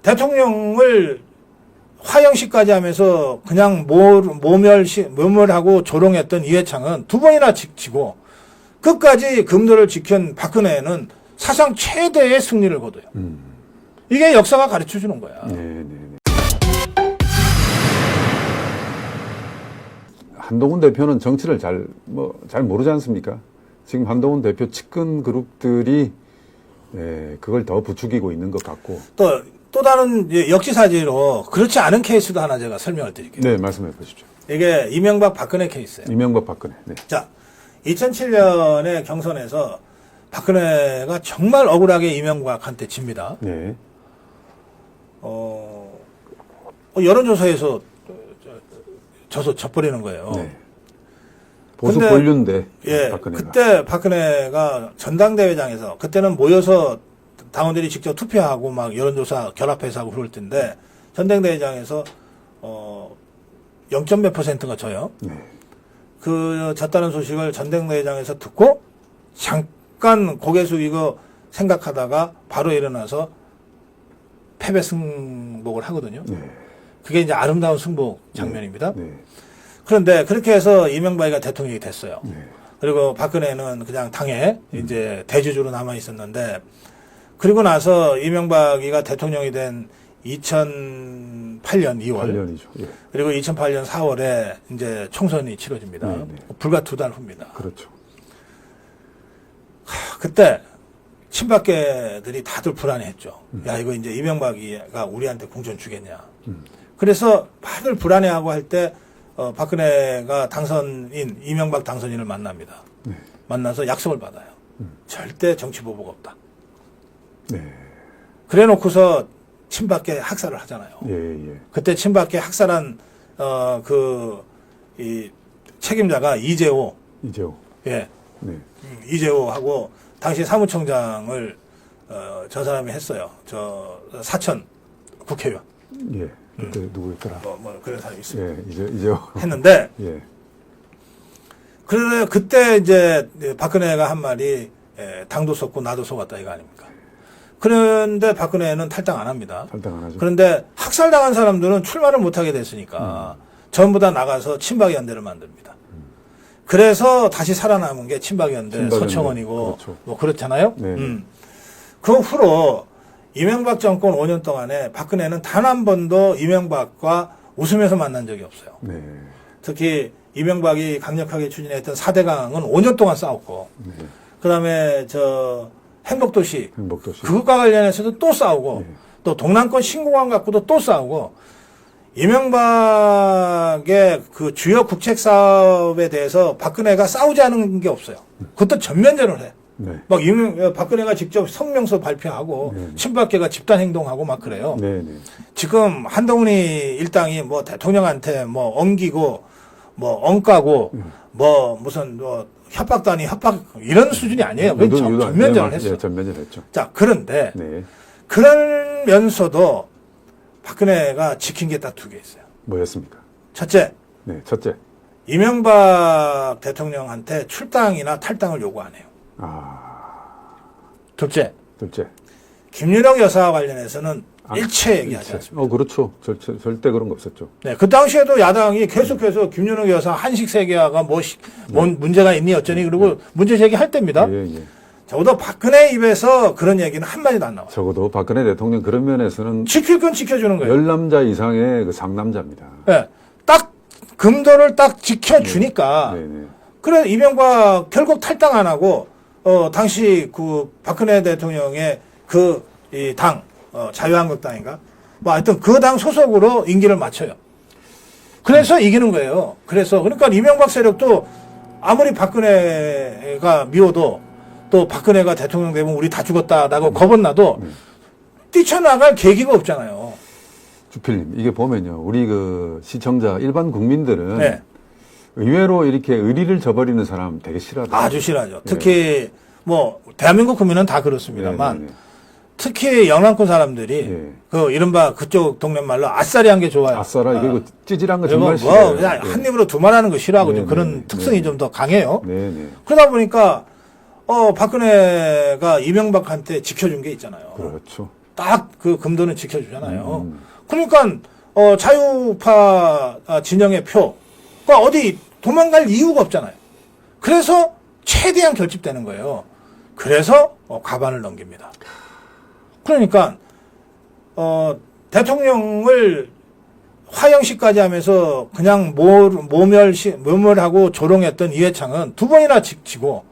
대통령을 화형식까지 하면서 그냥 모멸하고 조롱했던 이회창은 두 번이나 지고 끝까지 금도를 지킨 박근혜는 사상 최대의 승리를 거둬요. 이게 역사가 가르쳐주는 거야. 한동훈 대표는 정치를 잘 모르지 않습니까? 지금 한동훈 대표 측근 그룹들이 그걸 더 부추기고 있는 것 같고. 또 다른 역지사지로 그렇지 않은 케이스도 하나 제가 설명을 드릴게요. 네, 말씀해 보십시오. 이게 이명박 박근혜 케이스예요. 이명박 박근혜. 네. 자, 2007년에 경선에서 박근혜가 정말 억울하게 이명박한테 집니다. 네. 여론조사에서 져버리는 거예요. 네. 보수 본류인데. 예. 박근혜가. 그때 박근혜가 전당대회장에서 그때는 모여서 당원들이 직접 투표하고 막 여론조사 결합해서 하고 그럴 텐데 전당대회장에서 0. 몇 %가 져요. 네. 그 졌다는 소식을 전당대회장에서 듣고 잠깐 고개 숙이고 생각하다가 바로 일어나서 패배 승복을 하거든요. 네. 그게 이제 아름다운 승복 장면입니다. 네. 그런데 그렇게 해서 이명박이가 대통령이 됐어요. 네. 그리고 박근혜는 그냥 당에 이제 대주주로 남아 있었는데 그리고 나서 이명박이가 대통령이 된 2008년 2월 8년이죠. 예. 그리고 2008년 4월에 이제 총선이 치러집니다. 네, 네. 불과 2달 후입니다. 그렇죠. 그때 친박계들이 다들 불안해했죠. 야, 이거 이제 이명박이가 우리한테 공천 주겠냐. 그래서 다들 불안해하고 할 때 박근혜가 당선인 이명박 당선인을 만납니다. 네. 만나서 약속을 받아요. 절대 정치 보복 없다. 네. 그래 놓고서 친박계 학살을 하잖아요. 예, 예. 그때 친박계 학살한 이 책임자가 이재호. 이재호. 예. 네. 이재호하고 당시 사무총장을 저 사람이 했어요. 저 사천 국회의원. 예. 그때 누구였더라? 뭐 그런 사람이 있어요. 예, 이재호. 했는데 예. 그래 그때 이제 박근혜가 한 말이 당도 속고 나도 속았다 이거 아닙니까? 그런데 박근혜는 탈당 안 합니다. 탈당 안 하죠. 그런데 학살당한 사람들은 출마를 못하게 됐으니까 전부 다 나가서 친박연대를 만듭니다. 그래서 다시 살아남은 게 친박연대 서청원이고 그렇죠. 뭐 그렇잖아요. 네. 그 후로 이명박 정권 5년 동안에 박근혜는 단 한 번도 이명박과 웃으면서 만난 적이 없어요. 네. 특히 이명박이 강력하게 추진했던 4대강은 5년 동안 싸웠고 네. 그다음에 저 행복도시 행복도시. 그것과 관련해서도 또 싸우고 네. 또 동남권 신공항 갖고도 또 싸우고 이명박의 그 주요 국책 사업에 대해서 박근혜가 싸우지 않은 게 없어요. 그것도 전면전을 해. 네. 막 박근혜가 직접 성명서 발표하고 네. 친박계가 집단 행동하고 막 그래요. 네, 네. 지금 한동훈이 일당이 뭐 대통령한테 뭐 엉기고 뭐 엉까고 뭐 무슨 뭐 협박도 아닌 협박 이런 수준이 아니에요. 그건 전면전을 했어요. 예, 전면전을 했죠. 자, 그런데 네. 그러면서도 박근혜가 지킨 게 딱 2개 있어요. 뭐였습니까? 첫째, 네, 첫째. 이명박 대통령한테 출당이나 탈당을 요구 안 해요. 둘째, 김윤영 여사와 관련해서는 일체 얘기하지 않습니다. 그렇죠. 절대 그런 거 없었죠. 네, 그 당시에도 야당이 계속해서 김윤영 여사 한식 세계화가 뭔 문제가 있니 어쩌니 그리고 문제 제기할 때입니다. 예, 예. 적어도 박근혜 입에서 그런 얘기는 한마디도 안 나와요. 적어도 박근혜 대통령 그런 면에서는 지킬 건 지켜주는 거예요. 10남자 이상의 그 상남자입니다. 네, 딱 금도를 딱 지켜주니까. 네, 네. 그래 이명박 결국 탈당 안 하고 당시 그 박근혜 대통령의 그 이 당 자유한국당인가 뭐 하여튼 그 당 소속으로 임기를 마쳐요. 그래서 이기는 거예요. 그래서 그러니까 이명박 세력도 아무리 박근혜가 미워도 또 박근혜가 대통령 되면 우리 다 죽었다라고 겁은 나도 뛰쳐나갈 계기가 없잖아요. 주필님, 이게 보면요. 우리 그 시청자, 일반 국민들은 네. 의외로 이렇게 의리를 저버리는 사람 되게 싫어하더라고요. 아주 싫어하죠. 특히 뭐 대한민국 국민은 다 그렇습니다만 네, 네, 네. 특히 영남권 사람들이 네. 그 이른바 그쪽 동네 말로 아싸리한 게 좋아요. 아싸라, 이거 찌질한 거 그리고 정말 뭐 싫어요. 그냥 네. 한 입으로 두 말하는 거 싫어하고 네, 좀 그런 네, 특성이 네. 좀 더 강해요. 네, 네. 그러다 보니까 박근혜가 이명박한테 지켜준 게 있잖아요. 그렇죠. 딱 그 금도는 지켜주잖아요. 그러니까 자유파 진영의 표가 어디 도망갈 이유가 없잖아요. 그래서 최대한 결집되는 거예요. 그래서 과반을 넘깁니다. 그러니까 대통령을 화형식까지 하면서 그냥 모멸하고 조롱했던 이회창은 두 번이나 지고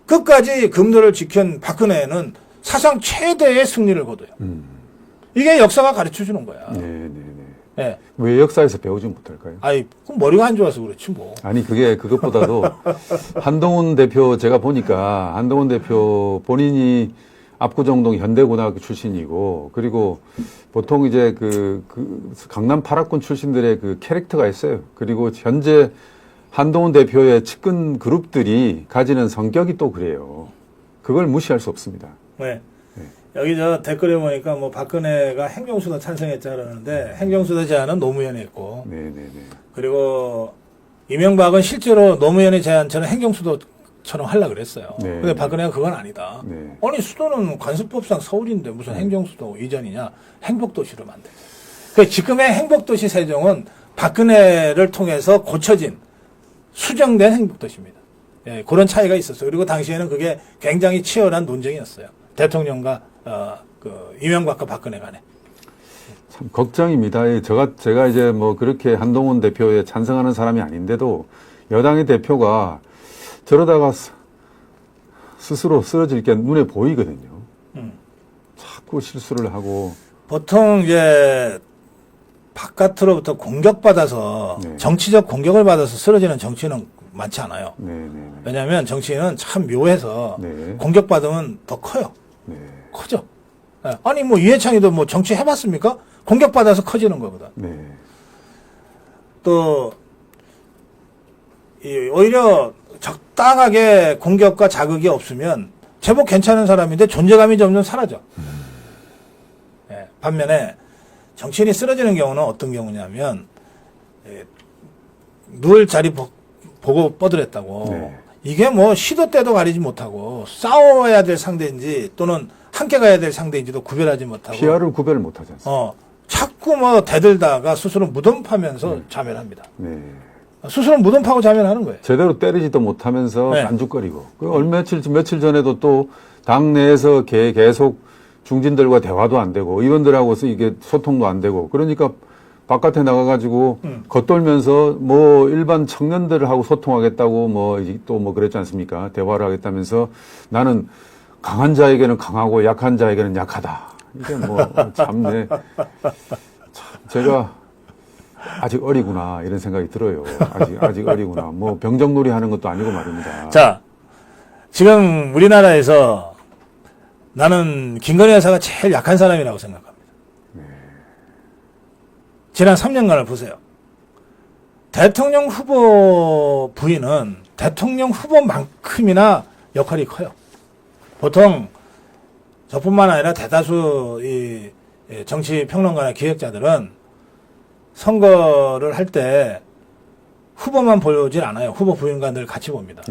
끝까지 금도를 지킨 박근혜는 사상 최대의 승리를 거둬요. 이게 역사가 가르쳐 주는 거야. 네. 왜 역사에서 배우지 못할까요? 아이, 그럼 머리가 안 좋아서 그렇지 뭐. 아니 그것보다도 한동훈 대표 제가 보니까 한동훈 대표 본인이 압구정동 현대고등학교 출신이고 그리고 보통 이제 그 강남 8학군 출신들의 그 캐릭터가 있어요. 그리고 현재 한동훈 대표의 측근 그룹들이 가지는 성격이 또 그래요. 그걸 무시할 수 없습니다. 네. 여기 저 댓글에 보니까 뭐 박근혜가 행정수도 찬성했자 그러는데 행정수도 제안은 노무현이 했고. 그리고 이명박은 실제로 노무현의 제안처럼 행정수도처럼 하려고 그랬어요. 근데 박근혜가 그건 아니다. 아니 수도는 관습법상 서울인데 무슨 행정수도 이전이냐. 행복도시로 만들자. 그 지금의 행복도시 세종은 박근혜를 통해서 고쳐진 수정된 행복도시입니다. 예, 그런 차이가 있었어요. 그리고 당시에는 그게 굉장히 치열한 논쟁이었어요. 대통령과 이명박과 박근혜 간에. 참 걱정입니다. 제가 이제 뭐 그렇게 한동훈 대표에 찬성하는 사람이 아닌데도 여당의 대표가 저러다가 스스로 쓰러질 게 눈에 보이거든요. 자꾸 실수를 하고. 보통 이제 바깥으로부터 공격받아서 정치적 공격을 받아서 쓰러지는 정치인은 많지 않아요. 왜냐하면 정치인은 참 묘해서 공격받으면 더 커요. 커져. 아니 뭐 이해창이도 뭐 정치 해봤습니까? 공격받아서 커지는 거거든. 또 오히려 적당하게 공격과 자극이 없으면 제법 괜찮은 사람인데 존재감이 점점 사라져. 반면에 정치인이 쓰러지는 경우는 어떤 경우냐면 누울 자리 보고 뻗으랬다고. 이게 뭐 시도 때도 가리지 못하고 싸워야 될 상대인지 또는 함께 가야 될 상대인지도 구별하지 못하고 피아를 구별을 못하지 않습니까? 자꾸 뭐 대들다가 스스로 무덤 파면서 자멸합니다. 스스로 무덤 파고 자멸하는 거예요. 제대로 때리지도 못하면서 깐죽거리고. 며칠 전에도 또 당내에서 계속 중진들과 대화도 안 되고 의원들하고서 이게 소통도 안 되고 그러니까 바깥에 나가가지고 겉돌면서 뭐 일반 청년들하고 소통하겠다고 또 그랬지 않습니까? 대화를 하겠다면서 나는 강한 자에게는 강하고 약한 자에게는 약하다. 이게 참네. 제가 아직 어리구나 이런 생각이 들어요. 아직 어리구나. 뭐 병정놀이 하는 것도 아니고 말입니다. 자, 지금 우리나라에서 나는 김건희 여사가 제일 약한 사람이라고 생각합니다. 지난 3년간을 보세요. 대통령 후보 부인은 대통령 후보만큼이나 역할이 커요. 보통 저뿐만 아니라 대다수 이 정치 평론가나 기획자들은 선거를 할 때 후보만 보질 않아요. 후보 부인과 늘 같이 봅니다.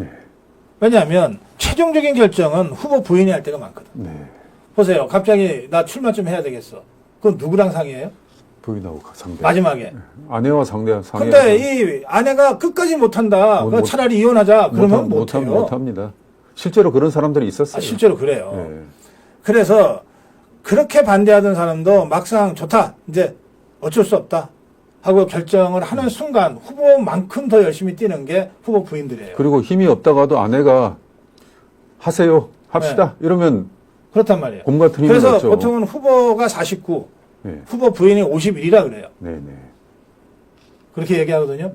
왜냐하면 최종적인 결정은 후보 부인이 할 때가 많거든. 보세요. 갑자기 나 출마 좀 해야 되겠어. 그건 누구랑 상의해요? 부인하고 상대. 마지막에. 아내와 상대. 근데 이 아내가 끝까지 못한다. 차라리 이혼하자. 그러면 못해요. 못합니다. 실제로 그런 사람들이 있었어요. 실제로 그래요. 그래서 그렇게 반대하던 사람도 막상 좋다. 이제 어쩔 수 없다. 하고 결정을 하는 순간 후보만큼 더 열심히 뛰는 게 후보 부인들이에요. 그리고 힘이 없다가도 아내가 하세요. 합시다. 이러면 그렇단 말이에요. 곰 같은 힘이 그래서 없죠. 보통은 후보가 49, 후보 부인이 51이라 그래요. 그렇게 얘기하거든요.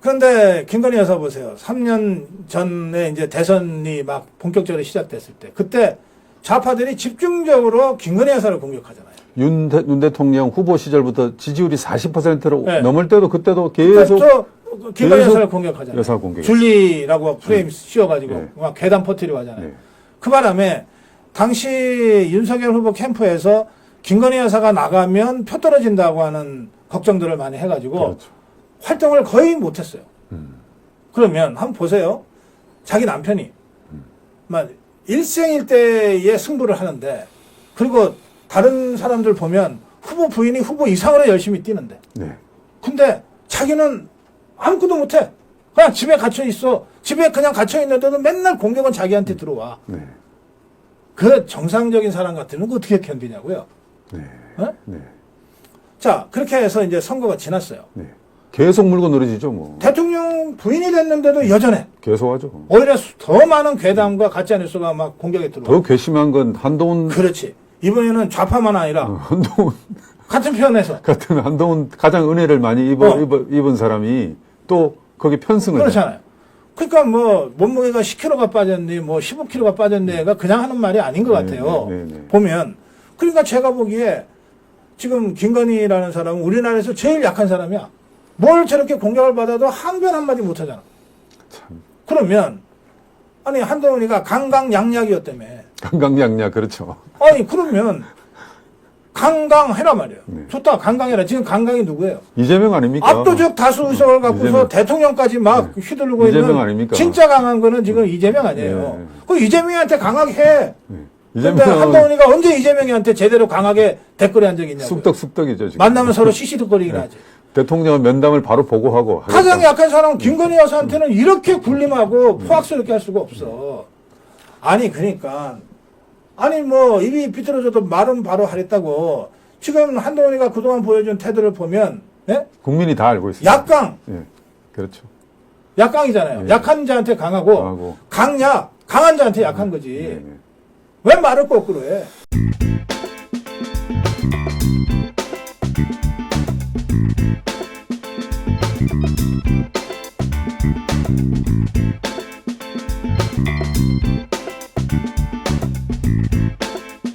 그런데 김건희 여사 보세요. 3년 전에 이제 대선이 막 본격적으로 시작됐을 때 그때 좌파들이 집중적으로 김건희 여사를 공격하잖아요. 윤 대통령 후보 시절부터 지지율이 40%로 넘을 때도 그때도 계속 김건희 여사를 공격하잖아요. 여사 공격. 줄리라고 프레임 씌워가지고 막 괴담 퍼뜨리고 하잖아요. 그 바람에 당시 윤석열 후보 캠프에서 김건희 여사가 나가면 표 떨어진다고 하는 걱정들을 많이 해가지고 활동을 거의 못했어요. 그러면 한번 보세요. 자기 남편이 막 일생일대의 승부를 하는데 그리고 다른 사람들 보면 후보 부인이 후보 이상으로 열심히 뛰는데. 네. 근데 자기는 아무것도 못해. 그냥 집에 갇혀 있어. 집에 그냥 갇혀 있는데도 맨날 공격은 자기한테 들어와. 네. 그 정상적인 사람 같으면 그거 어떻게 견디냐고요. 네. 어? 네. 자, 그렇게 해서 이제 선거가 지났어요. 네. 계속 물고 늘어지죠, 뭐. 대통령 부인이 됐는데도 여전해. 계속 하죠. 오히려 더 많은 괴담과 가짜뉴스가 막 공격에 들어와. 더 괘씸한 건 한동훈, 그렇지. 이번에는 좌파만 아니라 한동훈 같은 편에서. 같은 한동훈 가장 은혜를 많이 입은 사람이 또 거기 편승을. 그렇잖아요. 그러니까 뭐 몸무게가 10kg가 빠졌니, 뭐 15kg가 빠졌니가 그냥 하는 말이 아닌 것 같아요. 네. 보면. 그러니까 제가 보기에 지금 김건희라는 사람은 우리나라에서 제일 약한 사람이야. 뭘 저렇게 공격을 받아도 항변 한마디 못하잖아. 참. 그러면 아니 한동훈이가 강강약약이었다며. 강강약약, 그렇죠. 아니 그러면 강강해라 말이에요. 네. 좋다, 강강해라. 지금 강강이 누구예요? 이재명 아닙니까? 압도적 다수 의석을 갖고서 이재명. 대통령까지 막 휘두르고 이재명 있는 아닙니까? 진짜 강한 거는 지금 이재명 아니에요. 네. 그 이재명한테 강하게 해. 네. 근데 한동훈이가 언제 이재명한테 제대로 강하게 댓글에 한 적이 있냐고요. 쑥덕이죠, 지금. 만나면 서로 시시덕거리긴 하지. 대통령은 면담을 바로 보고하고. 가장 약한 사람은 김건희 여사한테는 이렇게 굴림하고 포악스럽게 할 수가 없어. 아니 그러니까 아니 뭐 입이 비틀어져도 말은 바로 하랬다고. 지금 한동훈이가 그동안 보여준 태도를 보면 예? 국민이 다 알고 있어요. 약강, 예, 그렇죠. 약강이잖아요. 예. 약한 자한테 강하고, 강한 자한테 약한 거지. 네. 왜 말을 거꾸로 해?